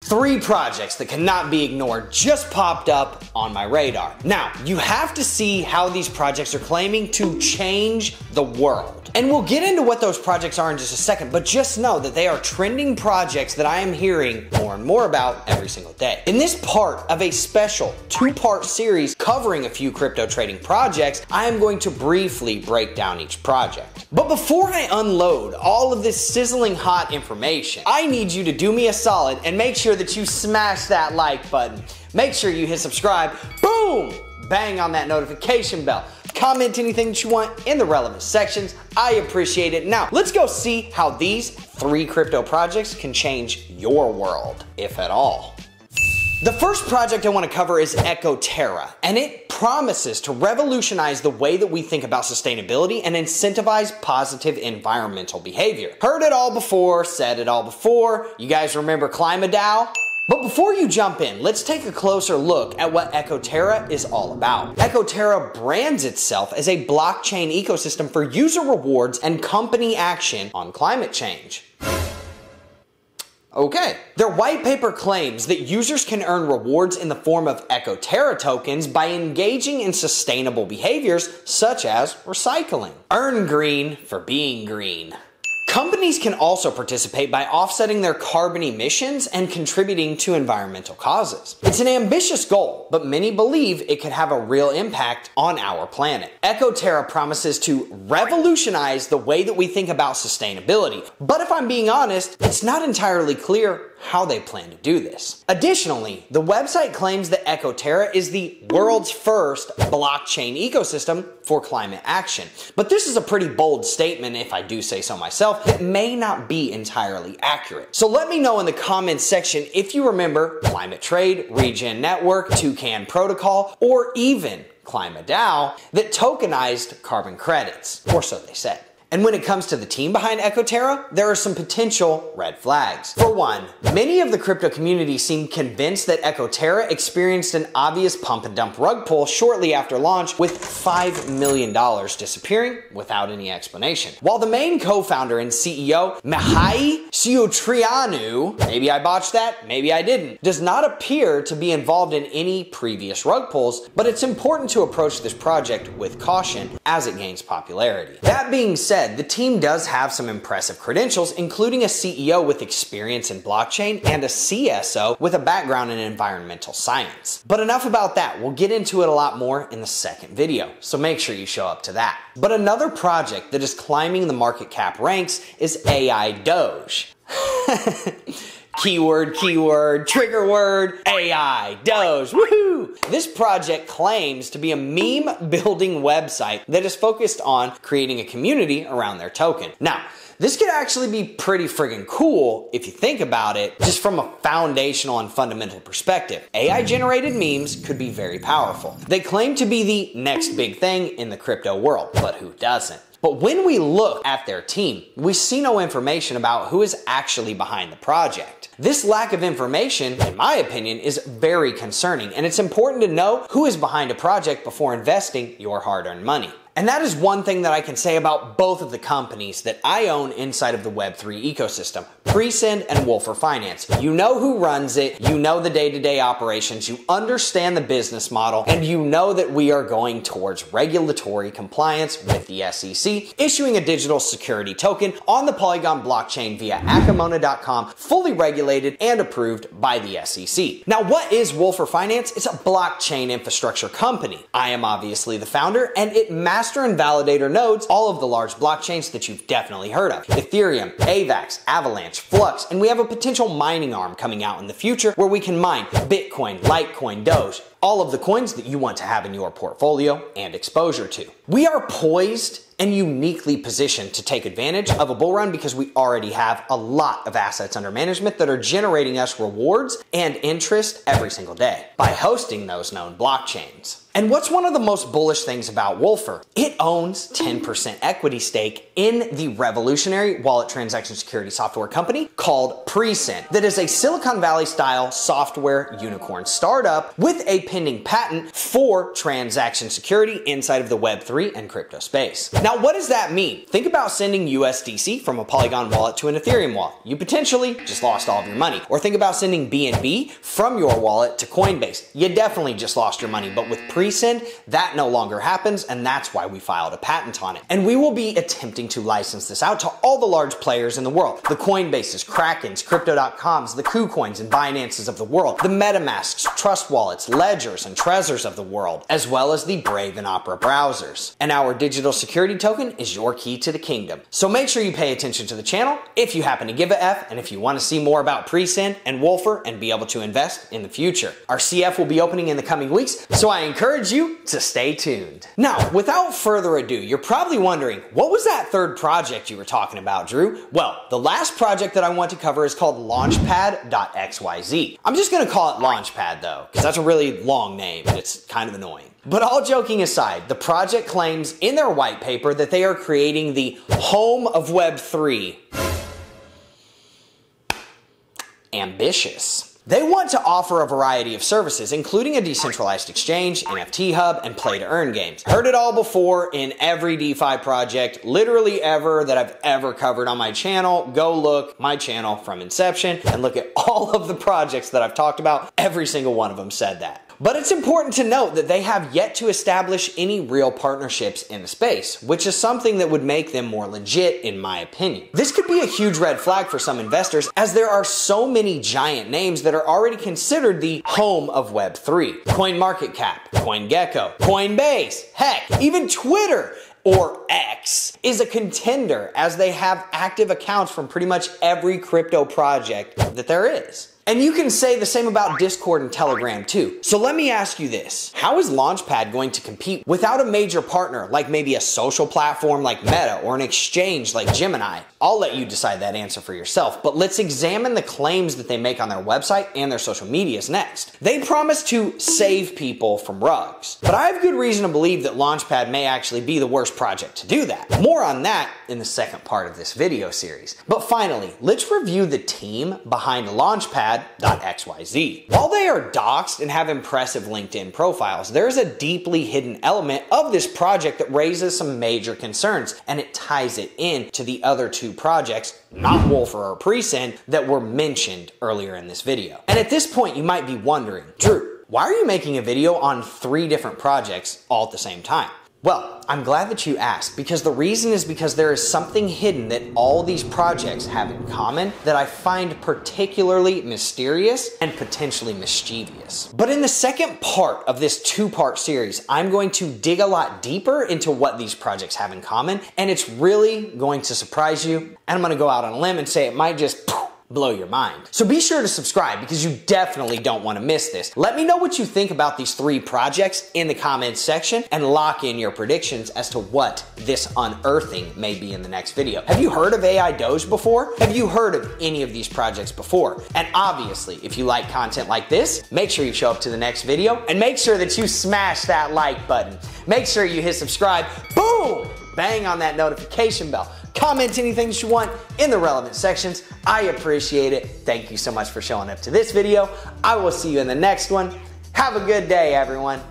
3 projects that cannot be ignored just popped up on my radar. Now, you have to see how these projects are claiming to change the world. And we'll get into what those projects are in just a second, but just know that they are trending projects that I am hearing more and more about every single day. In this part of a special 2-part series covering a few crypto trading projects, I am going to briefly break down each project. But before I unload all of this sizzling hot information, I need you to do me a solid and make sure that you smash that like button. Make sure you hit subscribe, boom, bang on that notification bell. Comment anything that you want in the relevant sections. I appreciate it. Now, let's go see how these 3 crypto projects can change your world, if at all. The first project I want to cover is Ecoterra, and it promises to revolutionize the way that we think about sustainability and incentivize positive environmental behavior. Heard it all before, said it all before. You guys remember ClimaDAO? But before you jump in, let's take a closer look at what Ecoterra is all about. Ecoterra brands itself as a blockchain ecosystem for user rewards and company action on climate change. Okay. Their white paper claims that users can earn rewards in the form of Ecoterra tokens by engaging in sustainable behaviors such as recycling. Earn green for being green. Companies can also participate by offsetting their carbon emissions and contributing to environmental causes. It's an ambitious goal, but many believe it could have a real impact on our planet. Ecoterra promises to revolutionize the way that we think about sustainability, but if I'm being honest, it's not entirely clear how they plan to do this. Additionally, the website claims that Ecoterra is the world's first blockchain ecosystem for climate action. But this is a pretty bold statement, if I do say so myself, that may not be entirely accurate. So let me know in the comments section if you remember Climate Trade, Regen Network, Toucan Protocol, or even ClimaDAO that tokenized carbon credits, or so they said. And when it comes to the team behind Ecoterra, there are some potential red flags. For one, many of the crypto community seem convinced that Ecoterra experienced an obvious pump and dump rug pull shortly after launch, with $5 million disappearing without any explanation. While the main co-founder and CEO, Mihai Ciotrianu, maybe I botched that, maybe I didn't, does not appear to be involved in any previous rug pulls, but it's important to approach this project with caution as it gains popularity. That being said, the team does have some impressive credentials, including a CEO with experience in blockchain and a CSO with a background in environmental science. But enough about that. We'll get into it a lot more in the second video, so make sure you show up to that. But another project that is climbing the market cap ranks is AIDoge. Keyword, trigger word, AI, Doge, woohoo! This project claims to be a meme building website that is focused on creating a community around their token. Now, this could actually be pretty friggin' cool if you think about it, just from a foundational and fundamental perspective. AI generated memes could be very powerful. They claim to be the next big thing in the crypto world, but who doesn't? But when we look at their team, we see no information about who is actually behind the project. This lack of information, in my opinion, is very concerning, and it's important to know who is behind a project before investing your hard-earned money. And that is one thing that I can say about both of the companies that I own inside of the Web3 ecosystem, PreSend and Wolfer Finance. You know who runs it, you know the day-to-day operations, you understand the business model, and you know that we are going towards regulatory compliance with the SEC, issuing a digital security token on the Polygon blockchain via Akamona.com, fully regulated and approved by the SEC. Now, what is Wolfer Finance? It's a blockchain infrastructure company. I am obviously the founder, and it master and validator nodes all of the large blockchains that you've definitely heard of. Ethereum, AVAX, Avalanche, Flux, and we have a potential mining arm coming out in the future where we can mine Bitcoin, Litecoin, Doge, all of the coins that you want to have in your portfolio and exposure to. We are poised and uniquely positioned to take advantage of a bull run because we already have a lot of assets under management that are generating us rewards and interest every single day by hosting those known blockchains. And what's one of the most bullish things about Wolfer? It owns 10% equity stake in the revolutionary wallet transaction security software company called PreSend that is a Silicon Valley style software unicorn startup with a pending patent for transaction security inside of the Web3 and crypto space. Now, what does that mean? Think about sending USDC from a Polygon wallet to an Ethereum wallet. You potentially just lost all of your money. Or think about sending BNB from your wallet to Coinbase. You definitely just lost your money, but with PreSend, that no longer happens, and that's why we filed a patent on it. And we will be attempting to license this out to all the large players in the world. The Coinbases, Krakens, Crypto.coms, the KuCoins and Binances of the world, the MetaMasks, Trust Wallets, Ledgers, and Trezors of the world, as well as the Brave and Opera browsers. And our digital security token is your key to the kingdom. So make sure you pay attention to the channel if you happen to give a F, and if you want to see more about PreSend and Wolfer and be able to invest in the future. Our CF will be opening in the coming weeks, so I encourage you to stay tuned. Now, without further ado, you're probably wondering, what was that third project you were talking about, Drew? Well, the last project that I want to cover is called Launchpad.XYZ. I'm just going to call it Launchpad though, because that's a really long name and it's kind of annoying. But all joking aside, the project claims in their white paper that they are creating the home of Web3. Ambitious. They want to offer a variety of services, including a decentralized exchange, NFT hub, and play-to-earn games. Heard it all before in every DeFi project, literally ever, that I've ever covered on my channel. Go look my channel from inception and look at all of the projects that I've talked about. Every single one of them said that. But it's important to note that they have yet to establish any real partnerships in the space, which is something that would make them more legit in my opinion. This could be a huge red flag for some investors, as there are so many giant names that are already considered the home of Web3. CoinMarketCap, CoinGecko, Coinbase, heck, even Twitter or X is a contender, as they have active accounts from pretty much every crypto project that there is. And you can say the same about Discord and Telegram too. So let me ask you this. How is Launchpad going to compete without a major partner, like maybe a social platform like Meta or an exchange like Gemini? I'll let you decide that answer for yourself, but let's examine the claims that they make on their website and their social medias next. They promise to save people from rugs, but I have good reason to believe that Launchpad may actually be the worst project to do that. More on that in the second part of this video series. But finally, let's review the team behind Launchpad.XYZ. While they are doxed and have impressive LinkedIn profiles, there is a deeply hidden element of this project that raises some major concerns, and it ties it in to the other two projects, not Wolfer or PreSend, that were mentioned earlier in this video. And at this point, you might be wondering, Drew, why are you making a video on 3 different projects all at the same time? Well, I'm glad that you asked, because the reason is because there is something hidden that all these projects have in common that I find particularly mysterious and potentially mischievous. But in the second part of this 2-part series, I'm going to dig a lot deeper into what these projects have in common, and it's really going to surprise you, and I'm going to go out on a limb and say it might just blow your mind. So be sure to subscribe, because you definitely don't want to miss this. Let me know what you think about these 3 projects in the comments section, and lock in your predictions as to what this unearthing may be in the next video. Have you heard of AIDoge before? Have you heard of any of these projects before? And obviously, if you like content like this, make sure you show up to the next video, and make sure that you smash that like button. Make sure you hit subscribe, boom, bang on that notification bell. Comment anything that you want in the relevant sections. I appreciate it. Thank you so much for showing up to this video. I will see you in the next one. Have a good day, everyone.